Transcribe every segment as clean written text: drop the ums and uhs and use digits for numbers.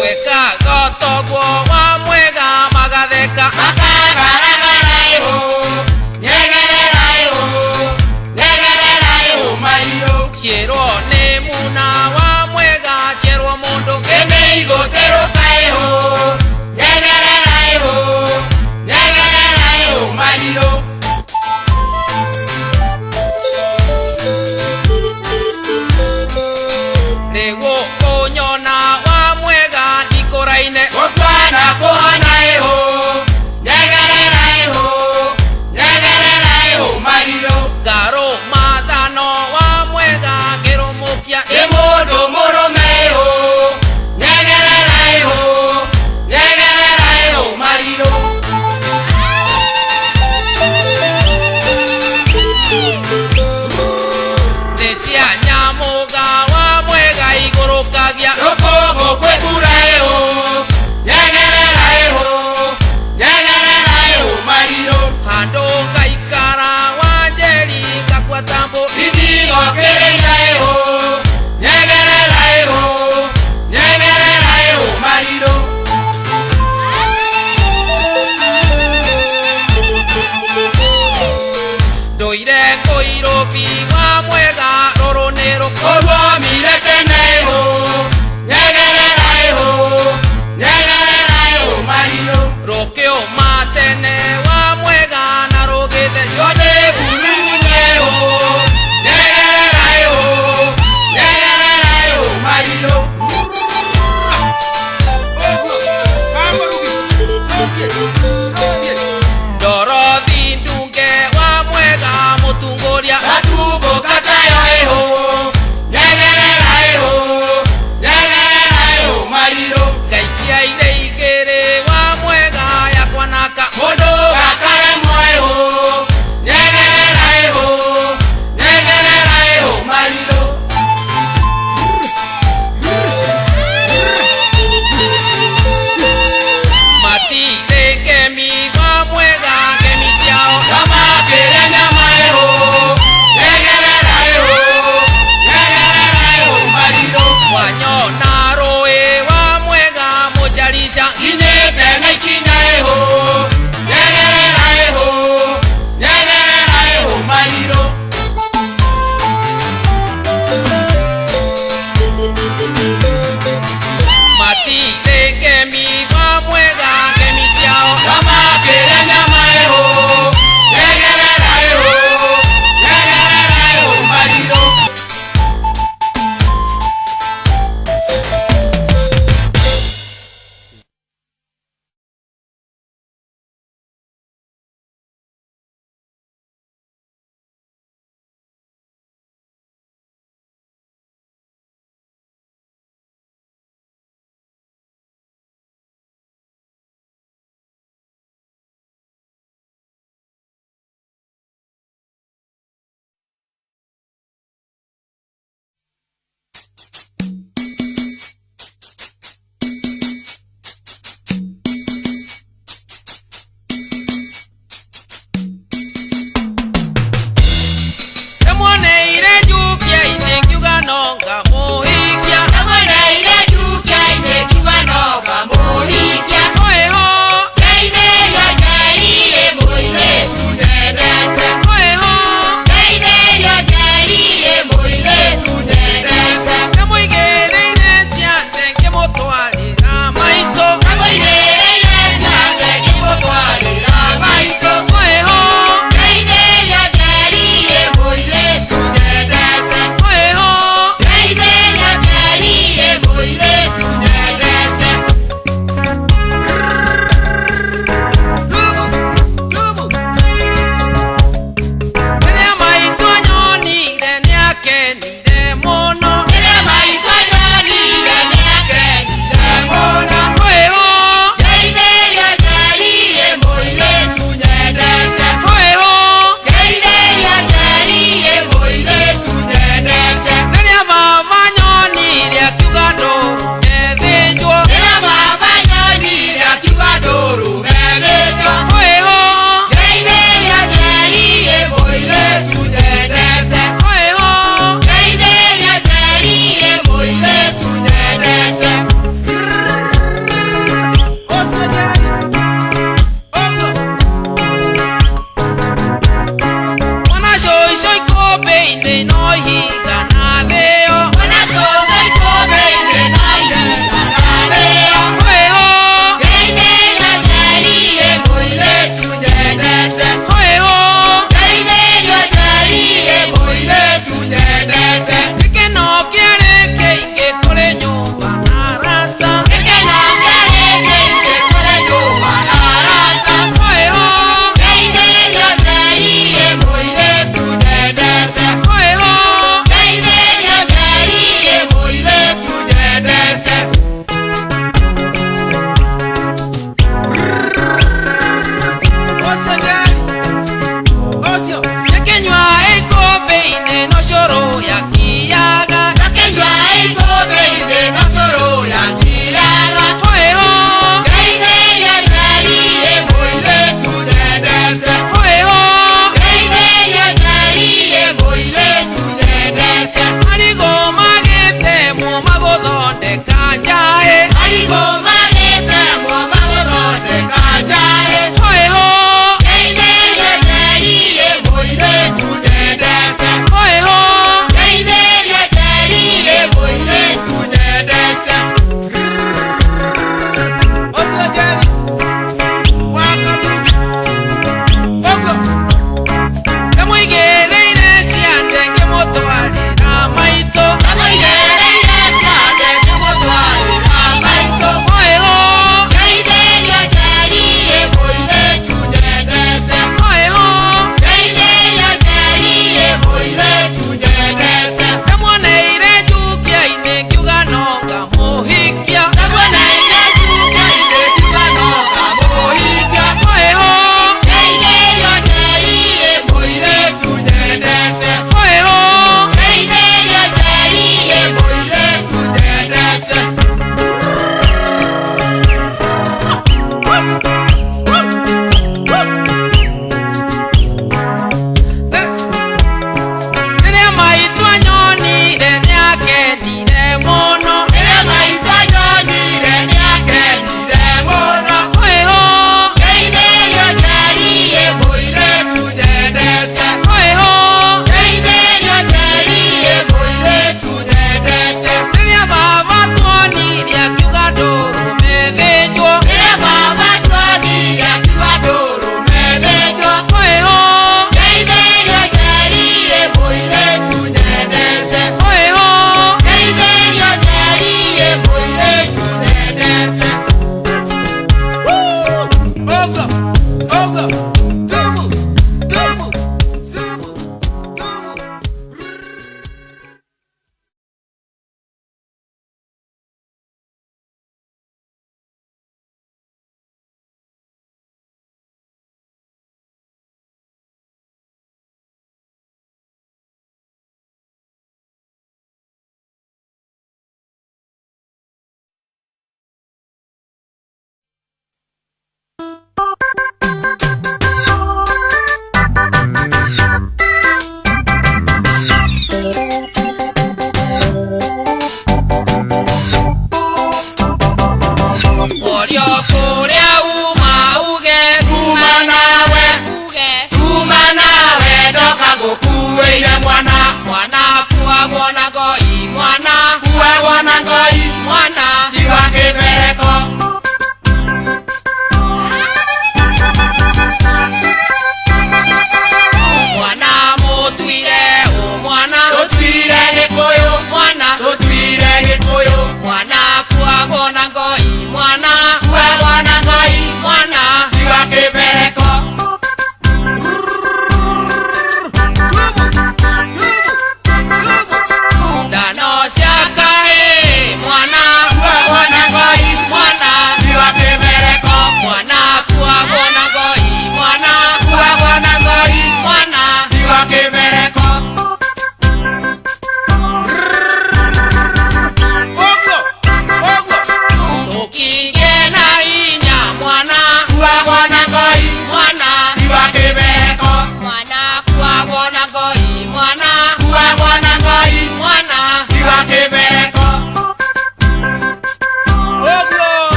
Weka goto kwa mwega magadeka Chero ne muna wa mwega chero mondo Eme igotero kaeho Nyegere raiho maliro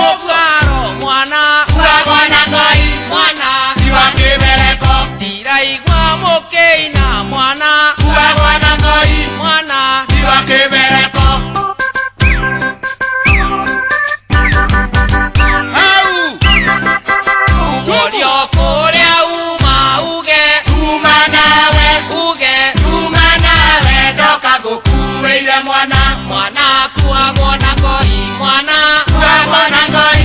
Mũgaro mwana Kuagwo na Ngai mwana Tiwa kĩbereko ndiraigua mũkĩina mwana Kuagwo na Ngai mwana Tiwa kĩbereko Orio kũrĩa uma uge Tuma nawe uge Tuma nawe Ndoka ngũkuĩire mwana mwana kuagwo na Ngai mwana Kuagwo na Ngai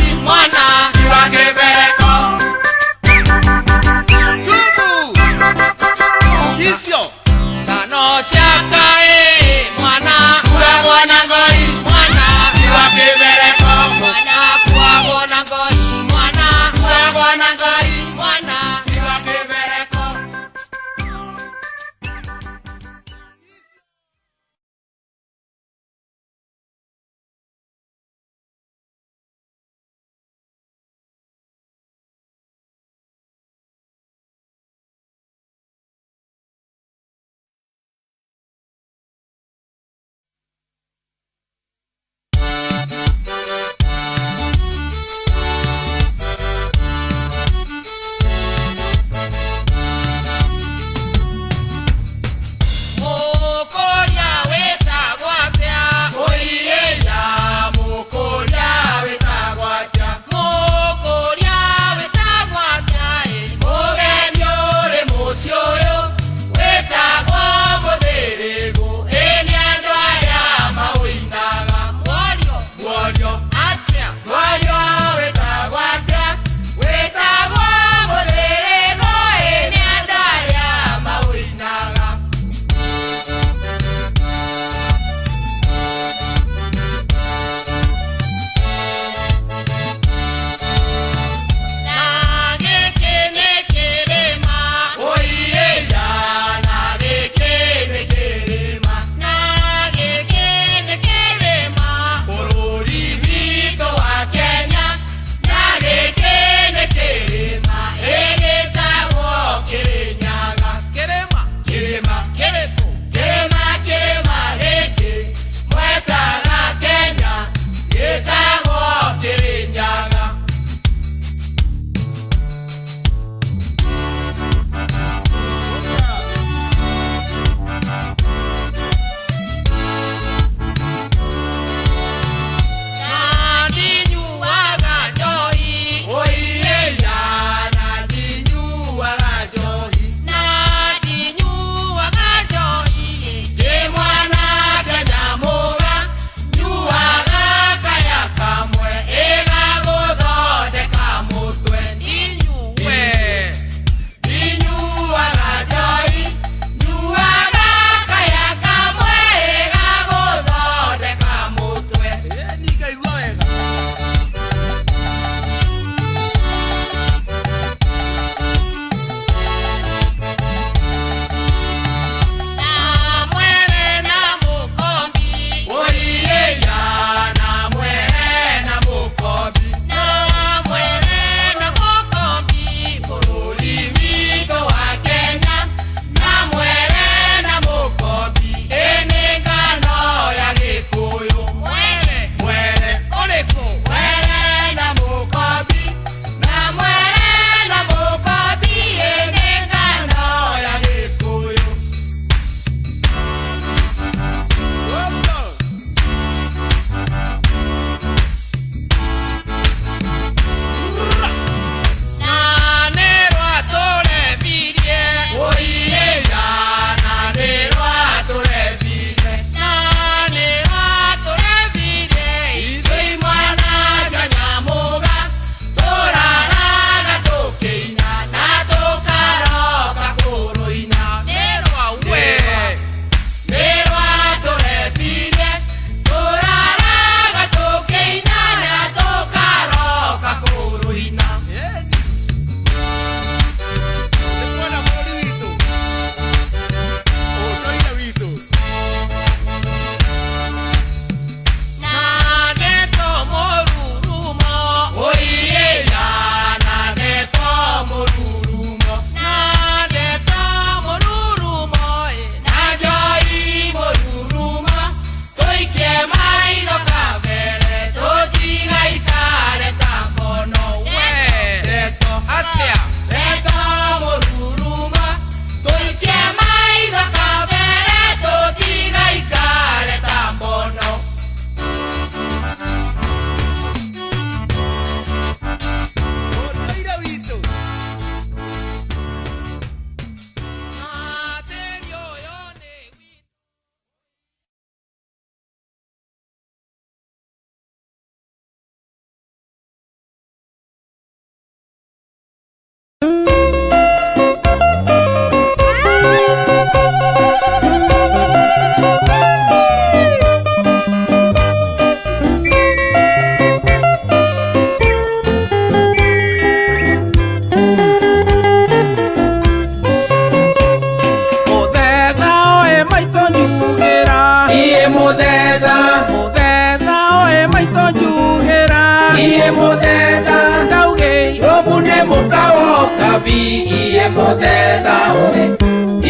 mũthenda ndauge Jobu nĩ mũkawo kabi iye mũthenda ũĩ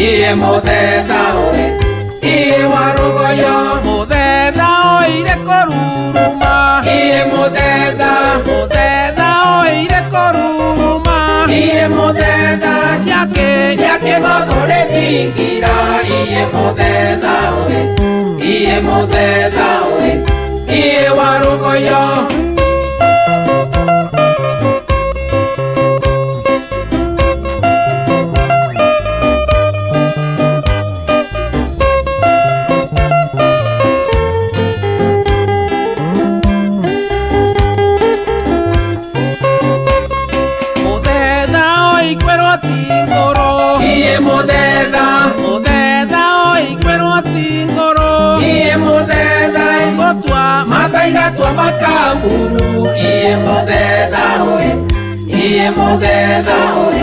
iye mũthenda ũĩ iye wa rũgoyo mũthenda ũire kũruruma iye mũthenda mũthenda ũire kũruruma iye mũthenda ciake gotore thingira iye mũthenda ũĩ iye mũthenda ũĩ iye wa rũgoyo Tua makamburu iye mũthenda ũĩ iye mũthenda ũĩ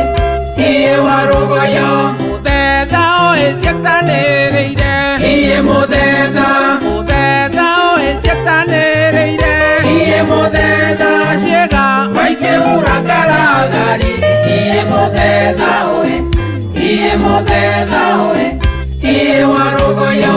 iye wa rũgoyo mũthenda ũĩ ciatanĩrĩire iye mũthenda mũthenda ũĩ ciatanĩrĩire iye mũthenda ciĩga waikĩhura ngaragari iye mũthenda ũĩ iye mũthenda ũĩ iye wa rũgoyo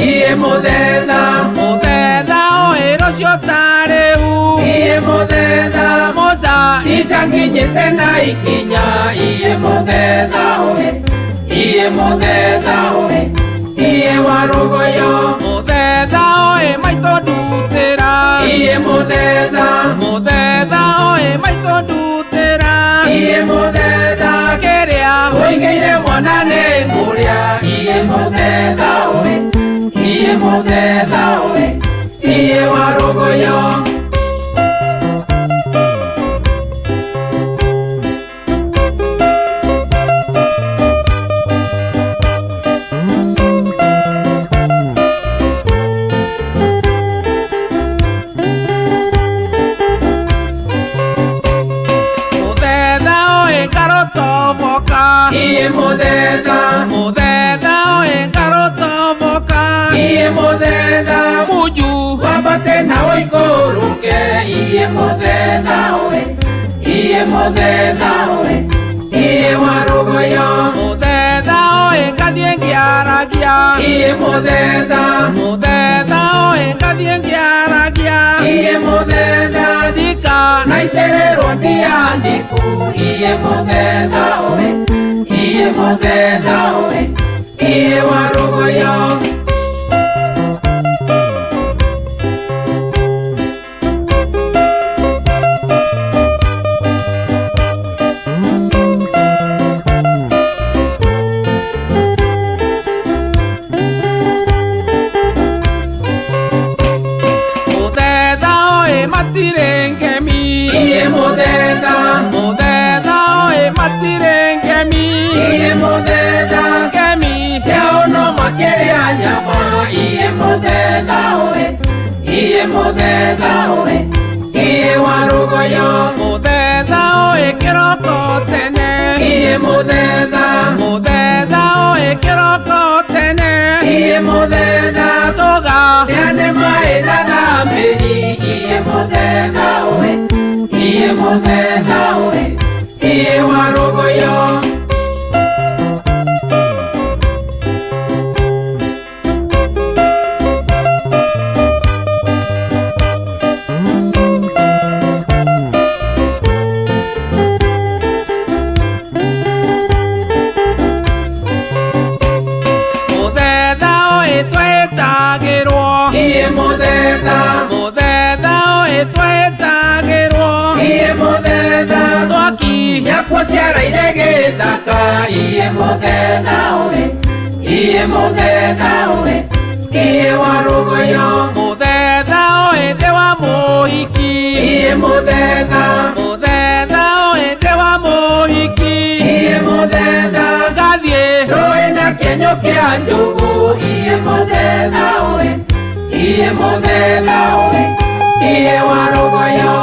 iye mũthenda mũthenda ũĩ rũcio tarĩu iye mũthenda mũca icanginyĩte na ikinya iye mũthenda ũĩ iye mũthenda ũĩ iye wa rũgoyo mũthenda ũĩ maitũ ndutĩra iye mũthenda mũthenda ũĩ maitũ ndutĩra iye mũthenda kĩrĩa ũigĩire mwana nĩ ngũrĩa iye mũthenda ũĩ iye mũthenda ũĩ iye wa rũgoyo mũthenda ũĩ ngarotoboka iye mũthenda mũthenda ũĩ ngarotoboka iye mũthenda munju wambate na ũikũrũke iye mũthenda ũĩ iye mũthenda ũĩ iye wa rũgoyo mũthenda ũĩ ngathiĩ ngĩaragia iye mũthenda mũthenda ũĩ ngathiĩ ngĩaragia iye mũthenda ndikanaitĩrĩrwo ndiandiku iye mũthenda ũĩ iye mũthenda ũĩ iye wa rũgoyo iye mũthenda mũthenda ũĩ matirengemi iye mũthenda ngemi ciao no makĩrĩa nyama iye mũthenda ũĩ iye mũthenda ũĩ iye wa rũgoyo mũthenda ũĩ kĩroko tene iye mũthenda mũthenda ũĩ kĩroko tene iye mũthenda tũga yane maĩ na thambĩri iye mũthenda ũĩ iye mũthenda ũĩ iye wa rũgoyo mũthenda ũĩ twetagĩrwo iye mũthenda mũthenda ũĩ twetagĩrwo iye mũthenda twaki nyakwa ciaraire gĩthaka iye mũthenda ũĩ iye mũthenda ũĩ iye wa rũgoyo mũthenda ũĩ ndĩ wa mũhiki iye mũthenda mũthenda ũĩ ndĩ wa mũhiki iye mũthenda ngathiĩ rũĩ na Kĩgunyũ kĩa njugu iye mũthemba ũyũ, iye mũthemba ũyũ, iye wa rũgũyũ.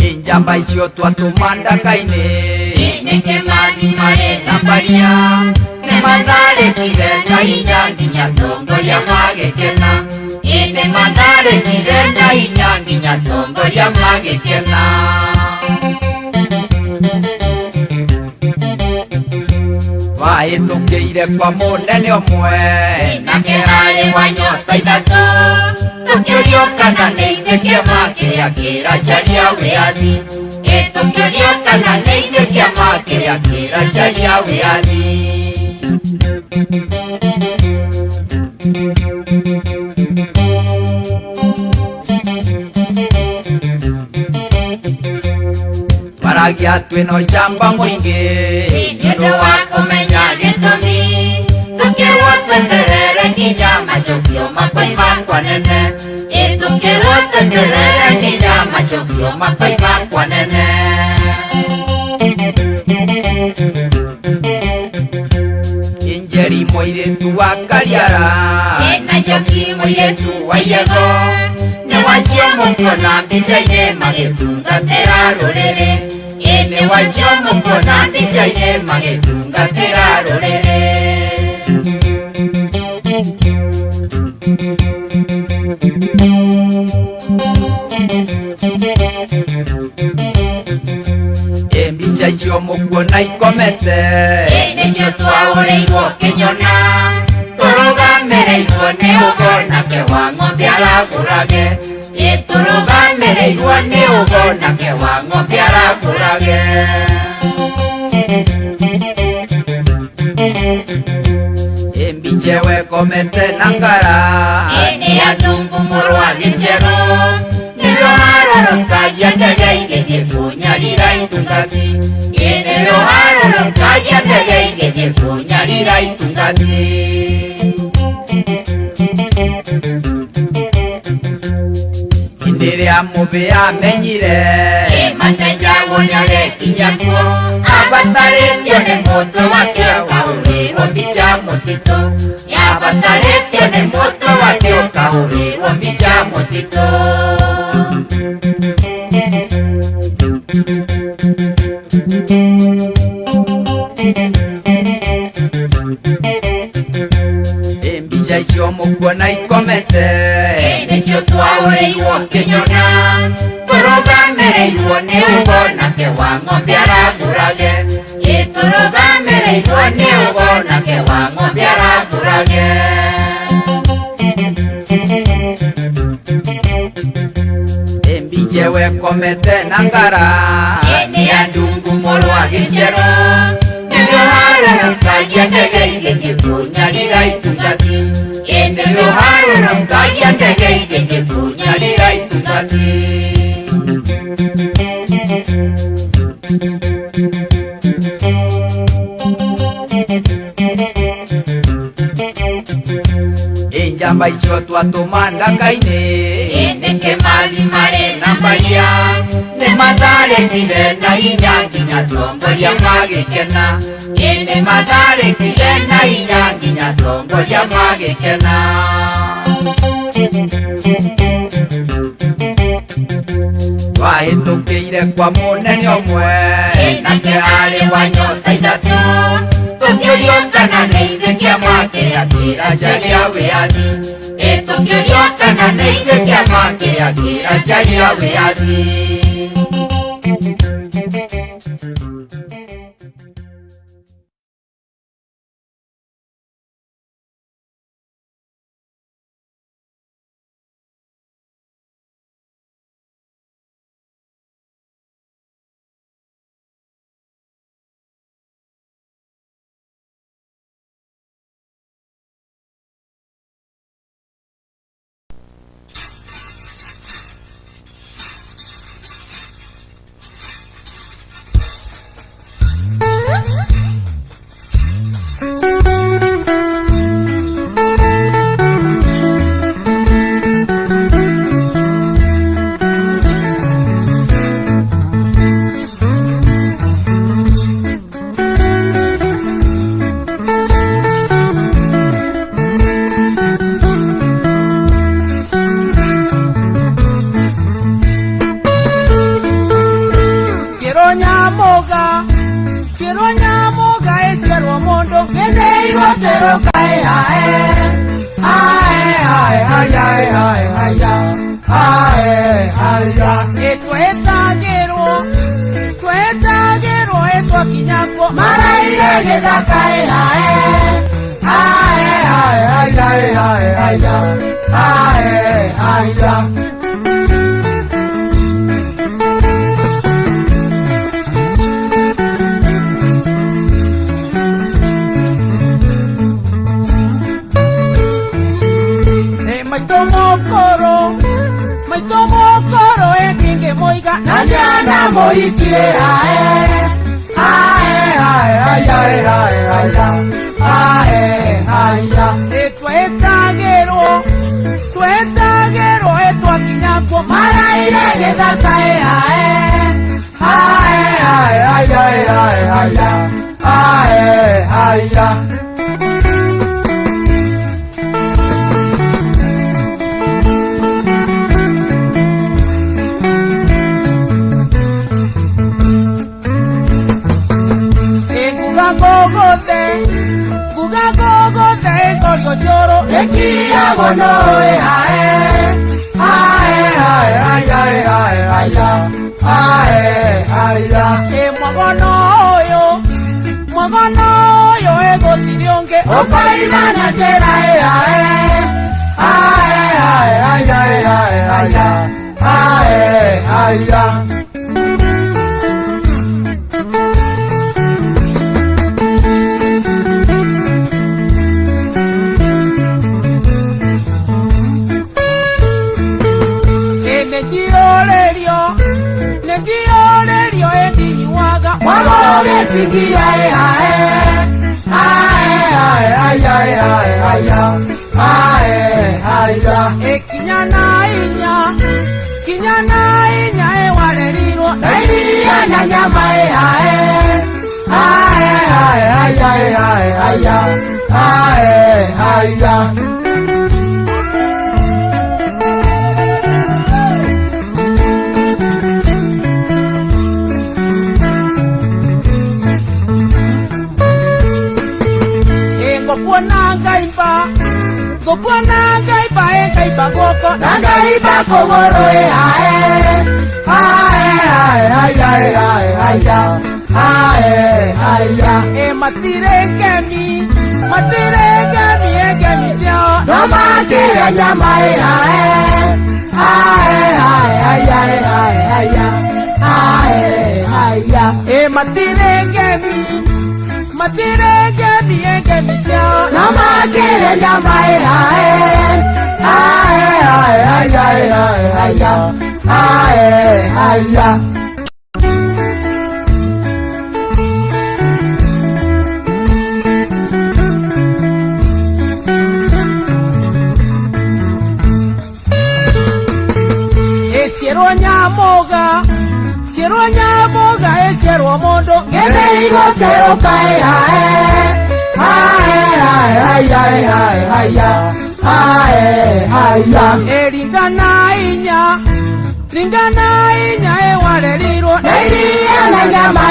Injamba icio twatũma ndaka-inĩ nĩkĩ mathi marĩ na mbaria nĩmatharĩkire na hinya nginya atongoria magĩkena. Nĩmatharĩkire na hinya nginya atongoria magĩkena. Twahĩtũkĩire kwa mũnene ũmwe nake harĩ wa nyota ithatũ, tũkĩũrio kana nĩ ithuĩ kĩama kĩrĩa kĩracaria wĩyathi. Tũkĩũrio kana nĩ ithuĩ kĩama kĩrĩa kĩracaria wĩyathi. Twaragia twĩna ũcamba mũingĩ nĩũndũ wa kũmenya gĩtũmi, tũkĩrwo tweterere nginya macokio makoima kwa nene. Tũkĩrwo tweterere nginya macokio makoima kwa nene. Injeri mũirĩtu wa Kariara na Njoki mũirĩtu wa Yego nĩwacio mũkuona mbica-inĩ magĩtungatĩra rũrĩrĩ. Nĩwacio mũkuona mbica-inĩ magĩtungatĩra rũrĩrĩ. Mbica icio mũkuona ikomete nĩcio twaũrĩirwo Kĩnyona, tũrũgamĩrĩirwo nĩ ũgo nake wa ng'ombe aragũrage. Tũrũgamĩrĩirwo nĩ ũgo nake wa ng'ombe aragũrage. Mbica ĩyo ĩkomete na ngara nĩ ya Ndungu mũrũ wa Gĩcerũ, nĩrĩo harũrũkagia ndege igĩthiĩ kũnyarira itungati. Nĩrĩo harũrũkagia ndege igĩthiĩ kũnyarira itungati. Hĩndĩ ĩrĩa mũmbĩ amenyire Matenjagũ nĩarĩkinya kuo, abatarĩtio nĩ mũtwe wake ũkahũrĩrwo mbica mũtitũ. Abatarĩtio nĩ mũtwe wake ũkahũrĩrwo mbica mũtitũ. Mbica icio mũkuona ikomete nĩcio twaũrĩirwo Kĩnyona, tũrũgamĩrĩirwo nĩ ũgo nake wa ng'ombe aragũrage. Tũrũgamĩrĩirwo nĩ ũgo nake wa ng'ombe aragũrage. Mbica ĩyo ĩkomete na ngara nĩ ya Ndungu mũrũ wa Gĩcerũ, nĩrĩo harũrũkagia ndege igĩthiĩ kũnyarira itungati. Nĩrĩo harũrũkagia ndege igĩthiĩ kũnyarira itungati. Injamba icio twatũma ndaka-inĩ nĩkĩ mathi marĩ na mbaria maria ne madare kirena inyanginya tongoria magikena ene madare kirena inyanginya tongoria magikena Wahĩtũkĩire kwa mũnene ũmwe nake arĩ wa nyota ithatũ tũkĩũrio kana nĩ ithe kĩama kĩrĩa kĩracaria wĩyathi tũkĩũrio kana nĩ ithe kĩama kĩrĩa kĩracaria wĩyathi Quiero moga Chironya moga chero mondo Gende igo chero kae Ringana inya wale liro Nairia na nyama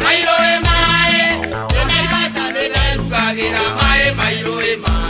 Mairo e mae, e mai basa de lugagira mae, mairo e mae.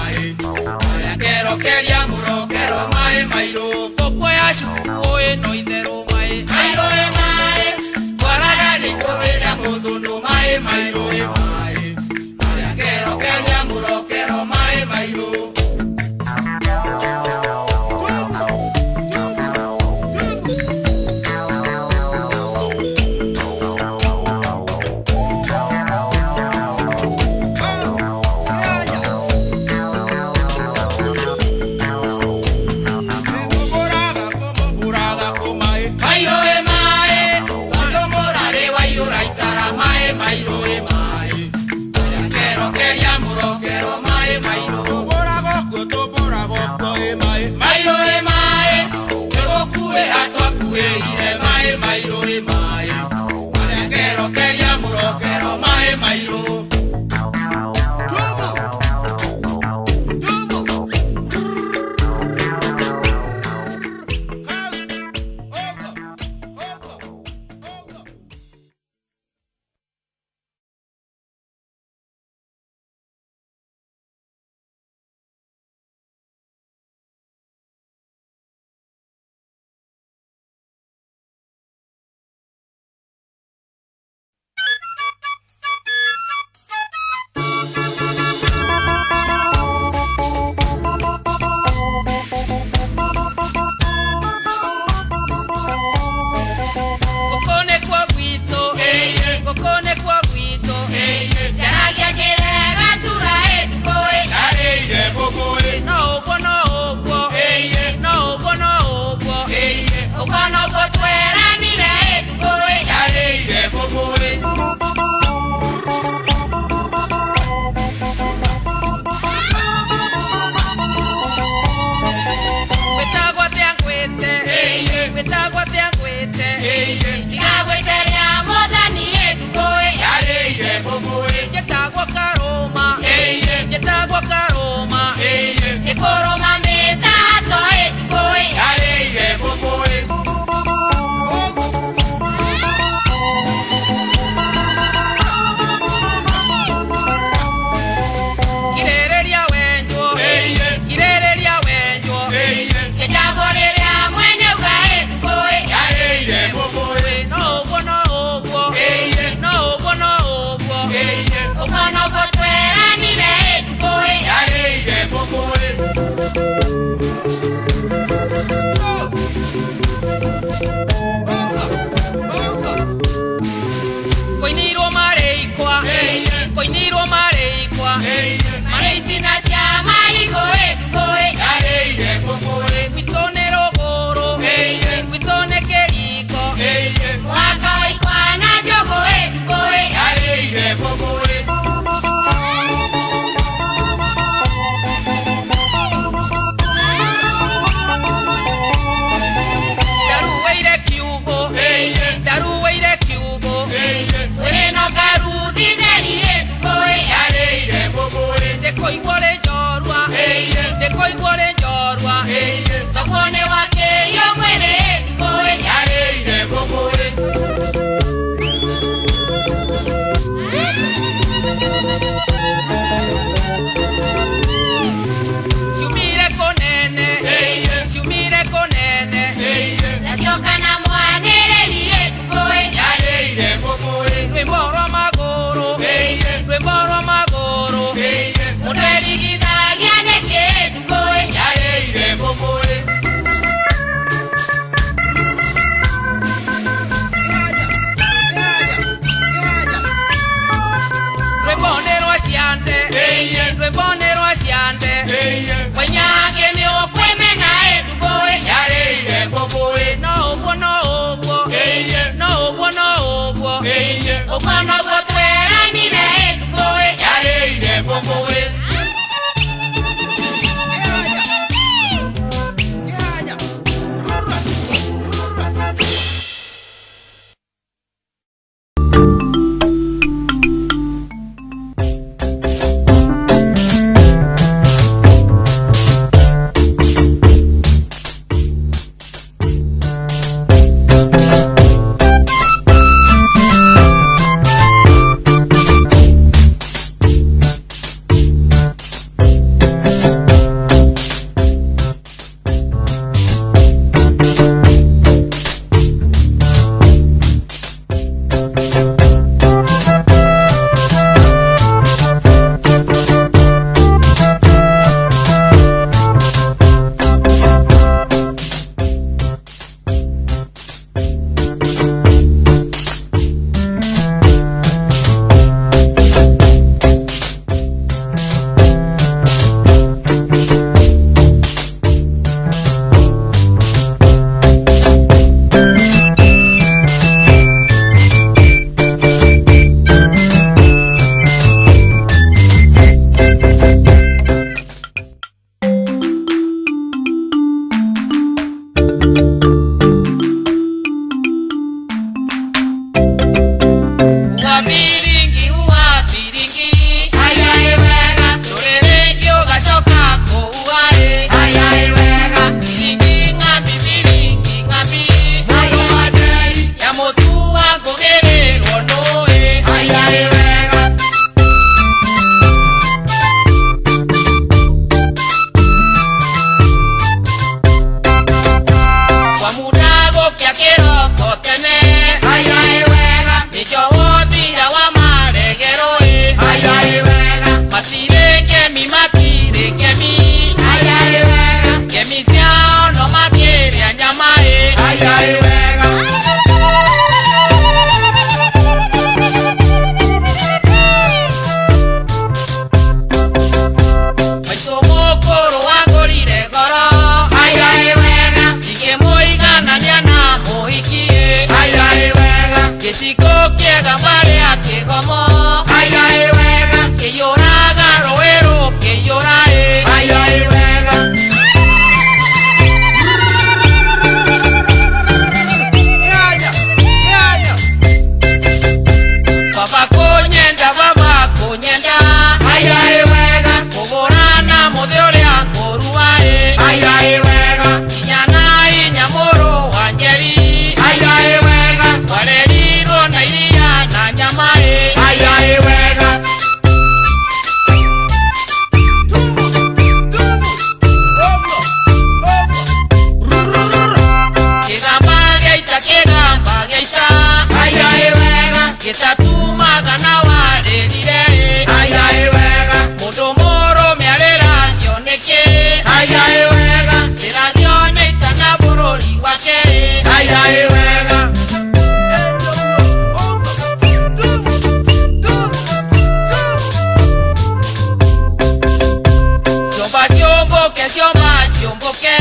ciomboke ciomba ciomboke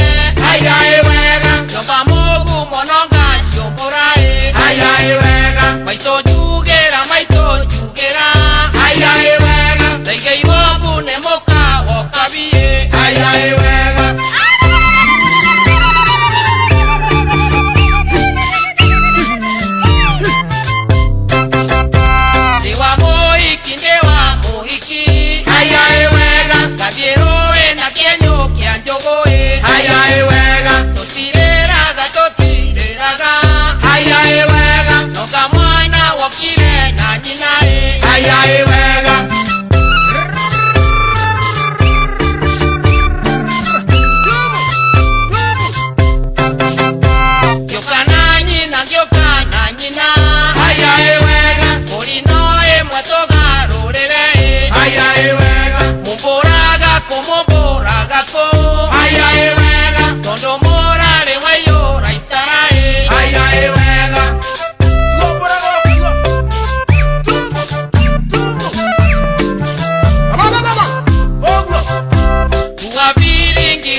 aya wega ciomba mugu mononga ciomburae aya wega maito njugera aya wega ndaigeirwo mbune muka wokabie aya wega ndiwa muhiki ndiwa muhiki aya wega gathiĩrũĩ na kĩenyũ kĩa njũgũĩ aya wega tũtirĩraga aya wega noga mwana wokire na nyinaĩ aya wega ngĩũka na nyina ngĩũka na nyina aya wega mũrino ĩmwe tũgarũrĩre aya wega mũmbũraga kũ aya wega tondũ mũrarĩ waiyũra itaraĩ aya wega huwa biringi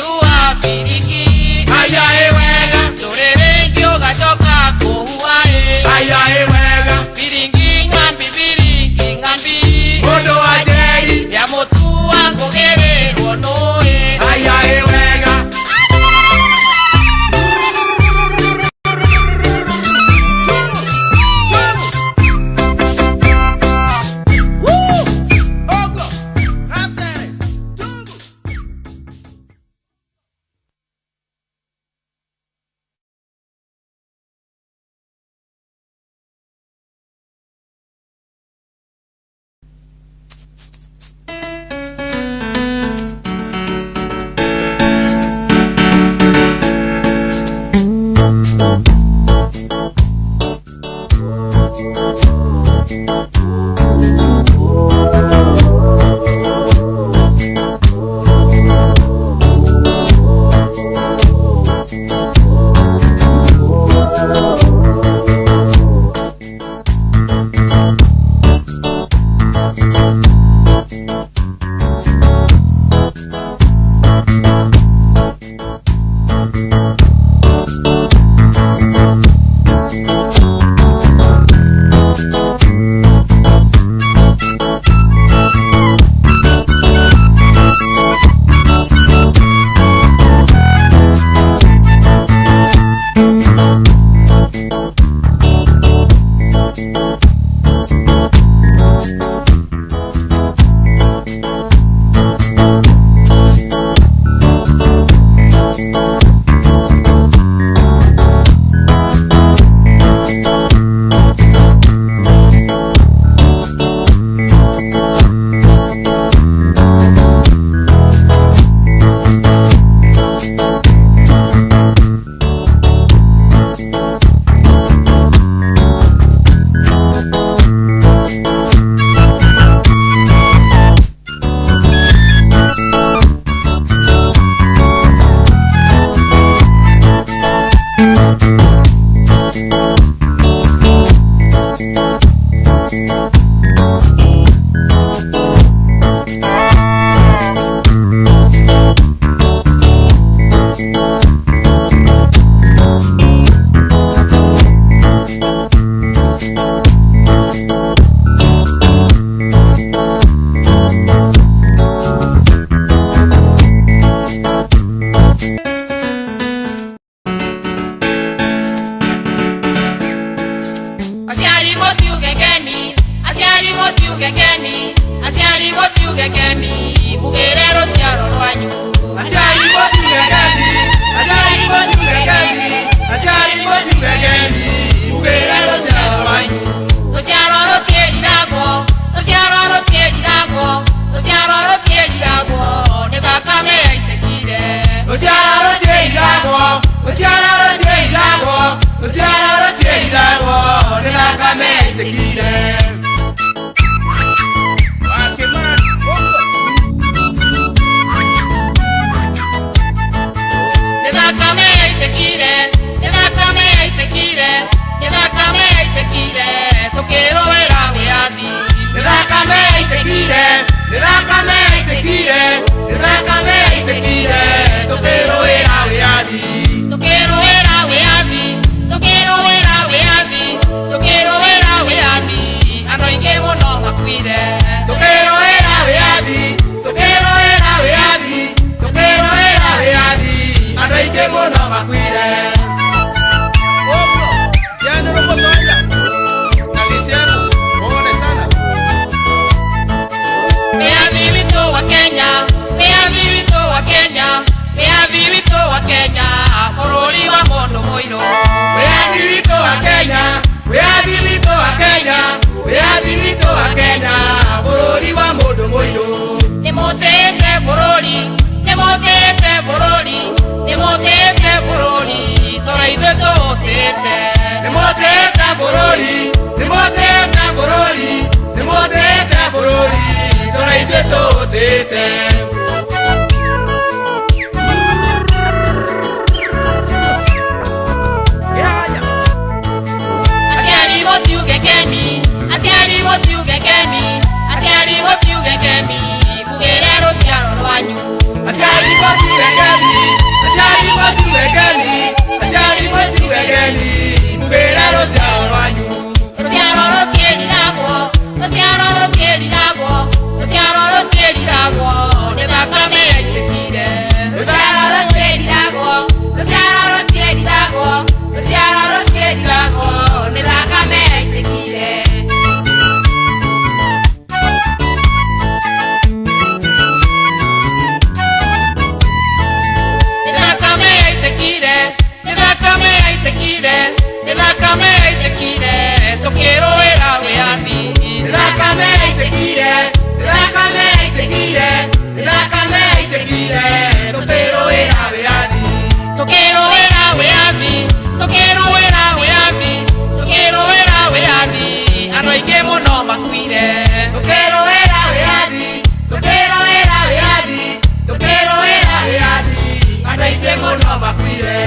aya wega ndũrĩrĩ ngĩũgacoka kũhuaĩ aya wega biringi ng'ambi mundu wa njeri ya mũtu wa ngũgĩrĩrwo nũĩ aya wega Thakame itekire muiro Wĩyathi witũ wa Kenya, wĩyathi witũ wa Kenya, wĩyathi witũ wa Kenya, bũrũri wa mũndũ mũirũ. Nimutete bũrũri, nimutete bũrũri, nimutete bũrũri, tora ithuĩ tũtĩte. Nimũtĩte bũrũri, nimũtĩte bũrũri, nimũtĩte bũrũri, tora ithuĩ tũtĩte. Aciari mũtiuge Kemi, aciari mũtiuge Kemi, aciari mũtiuge Kemi, mugĩre rũciaro rwanyu. Aciari mũtiuge Kemi, aciari mũtiuge Kemi, aciari mũtiuge Kemi, mugĩre rũciaro rwanyu. Rũciaro rũtiĩriragwo, rũciaro rũtiĩriragwo, rũciaro rũtiĩriragwo, nĩ thakame yaitĩkire. Rũciaro rũtiĩriragwo, rũciaro rũtiĩriragwo, rũciaro rũtiĩriragwo, nĩ thakame yaitĩkire. Nĩ thakame yaitĩkire, nĩ thakame yaitĩkire, nĩ thakame yaitĩkire, tũkĩrũĩra wĩyathi. Thakame yaitĩkire, thakame yaitĩkire, thakame yaitĩkire, tũkĩrũĩra wĩyathi. Tũkĩrũĩra wĩyathi, tũkĩrũĩra wĩyathi, tũkĩrũĩra wĩyathi, andũ aingĩ mũno makuire. Tũkĩrũĩra wĩyathi, tũkĩrũĩra wĩyathi, tũkĩrũĩra wĩyathi, andũ aingĩ mũno makuire.